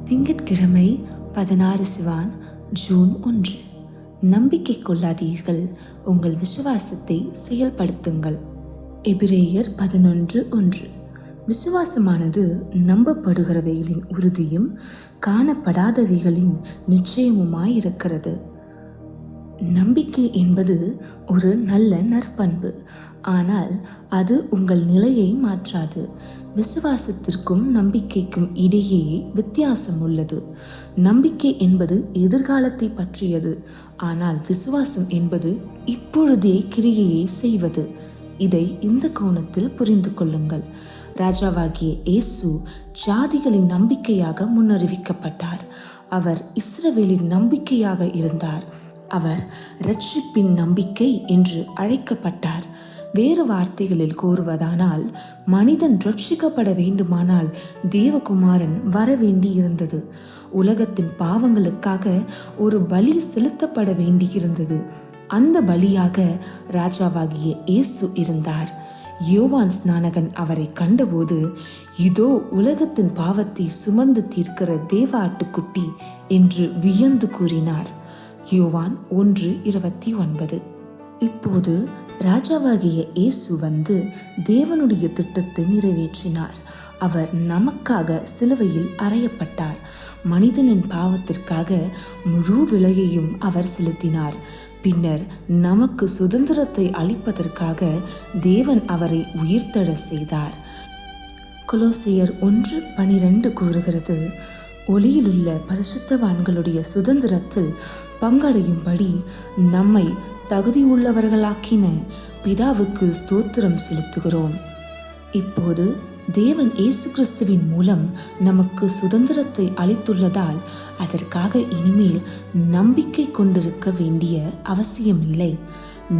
திங்கட்கிழமை 16 சிவான் ஜூன் 1. நம்பிக்கை கொள்ளாதீர்கள், உங்கள் விசுவாசத்தை செயல்படுத்துங்கள். எபிரேயர் 11:1. விசுவாசமானது நம்பப்படுகிறவைகளின் உறுதியும் காணப்படாதவைகளின் நிச்சயமுமாயிருக்கிறது. நம்பிக்கை என்பது ஒரு நல்ல நற்பண்பு, ஆனால் அது உங்கள் நிலையை மாற்றாது. விசுவாசத்திற்கும் நம்பிக்கைக்கும் இடையே வித்தியாசம் உள்ளது. நம்பிக்கை என்பது எதிர்காலத்தை பற்றியது, ஆனால் விசுவாசம் என்பது இப்பொழுதே கிரியையை செய்வது. இதை இந்த கோணத்தில் புரிந்து கொள்ளுங்கள். ராஜாவாகிய இயேசு ஜாதிகளின் நம்பிக்கையாக முன்னறிவிக்கப்பட்டார். அவர் இஸ்ரவேலின் நம்பிக்கையாக இருந்தார். அவர் இரட்சிப்பின் நம்பிக்கை என்று அழைக்கப்பட்டார். வேறு வார்த்தைகளில் கூறுவதானால், மனிதன் ரட்சிக்கப்பட வேண்டுமானால் தேவகுமாரன் வர வேண்டியிருந்தது. உலகத்தின் பாவங்களுக்காக ஒரு பலி செலுத்தப்பட வேண்டியிருந்தது. அந்த பலியாக ராஜாவாகிய இயேசு இருந்தார். யோவான் ஸ்நானகன் அவரை கண்டபோது, இதோ உலகத்தின் பாவத்தை சுமந்து தீர்க்கிற தேவ ஆட்டுக்குட்டி என்று வியந்து கூறினார். யோவான் 1:29. இப்போது ராஜாவாகிய இயேசு வந்து தேவனுடைய திட்டத்தை நிறைவேற்றினார். அவர் நமக்காக சிலுவையில் அறையப்பட்டார். மனிதனின் பாவத்திற்காக முழு விலையையும் அவர் செலுத்தினார். பின்னர் நமக்கு சுதந்திரத்தை அளிப்பதற்காக தேவன் அவரை உயிர்த்தெழ செய்தார். கொலோசியர் 1:12 கூறுகிறது, ஒளியிலுள்ள பரிசுத்தவான்களுடைய சுதந்திரத்தில் பங்கடையும்படி நம்மை தகுதியுள்ளவர்களாக்கின பிதாவுக்கு ஸ்தோத்திரம் செலுத்துகிறோம். இப்போது தேவன் இயேசு கிறிஸ்துவின் மூலம் நமக்கு சுதந்திரத்தை அளித்துள்ளதால் அதற்காக இனிமேல் நம்பிக்கை கொண்டிருக்க வேண்டிய அவசியமில்லை.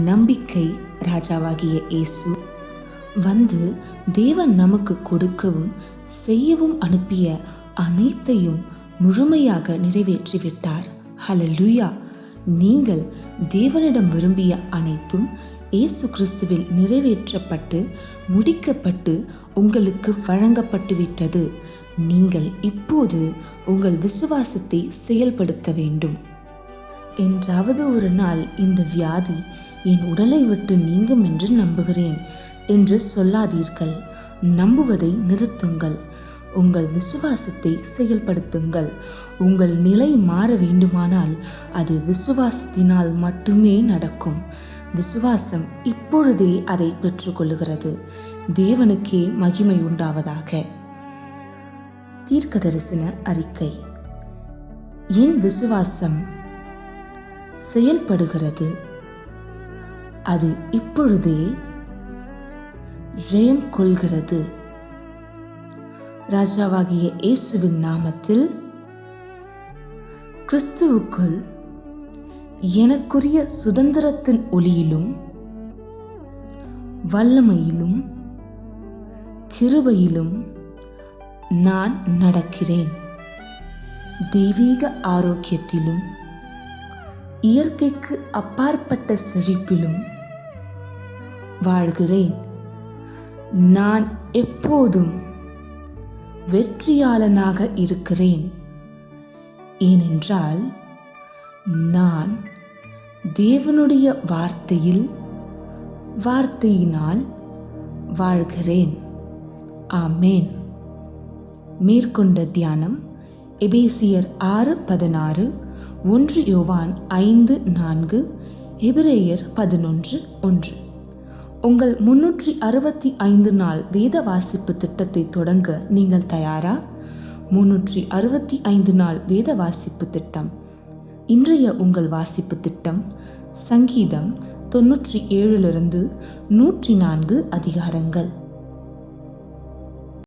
நம்பிக்கை ராஜாவாகிய இயேசு வந்து தேவன் நமக்கு கொடுக்கவும் செய்யவும் அனுப்பிய அனைத்தையும் முழுமையாக நிறைவேற்றிவிட்டார். ஹல்லேலூயா! நீங்கள் தேவனிடம் விரும்பிய அனைத்தும் இயேசு கிறிஸ்துவில் நிறைவேற்றப்பட்டு முடிக்கப்பட்டு உங்களுக்கு வழங்கப்பட்டு விட்டது. நீங்கள் இப்போது உங்கள் விசுவாசத்தை செயல்படுத்த வேண்டும். என்றாவது ஒரு நாள் இந்த வியாதி என் உடலை விட்டு நீங்கும் என்று நம்புகிறேன் என்று சொல்லாதீர்கள். நம்புவதை நிறுத்துங்கள். உங்கள் விசுவாசத்தை செயல்படுத்துங்கள். உங்கள் நிலை மாற வேண்டுமானால் அது விசுவாசத்தினால் மட்டுமே நடக்கும். விசுவாசம் இப்பொழுதே அதை பெற்றுக்கொள்ளுகிறது. தேவனுக்கே மகிமை உண்டாவதாக. தீர்க்கதரிசன அறிக்கை. என் விசுவாசம் செயல்படுகிறது. அது இப்பொழுதே ஜெயம் கொள்கிறது. ராஜாவாகிய இயேசுவின் நாமத்தில் கிறிஸ்துவுக்குள் எனக்குரிய சுதந்திரத்தின் ஒளியிலும் வல்லமையிலும் கிருபையிலும் நான் நடக்கிறேன். தெய்வீக ஆரோக்கியத்திலும் இயற்கைக்கு அப்பாற்பட்ட செழிப்பிலும் வாழ்கிறேன். நான் எப்போதும் வெற்றியாளனாக இருக்கிறேன். ஏனென்றால் நான் தேவனுடைய வார்த்தையினால் வாழ்கிறேன். ஆமேன். மேற்கொண்ட தியானம் எபேசியர் 6:16, 1 யோவான் 5:4, எபிரேயர் 11:1. உங்கள் 365 நாள் வேத வாசிப்பு திட்டத்தை தொடங்க நீங்கள் தயாரா? 365 நாள் வேத வாசிப்பு திட்டம். இன்றைய உங்கள் வாசிப்பு திட்டம் சங்கீதம் 97 104 அதிகாரங்கள்.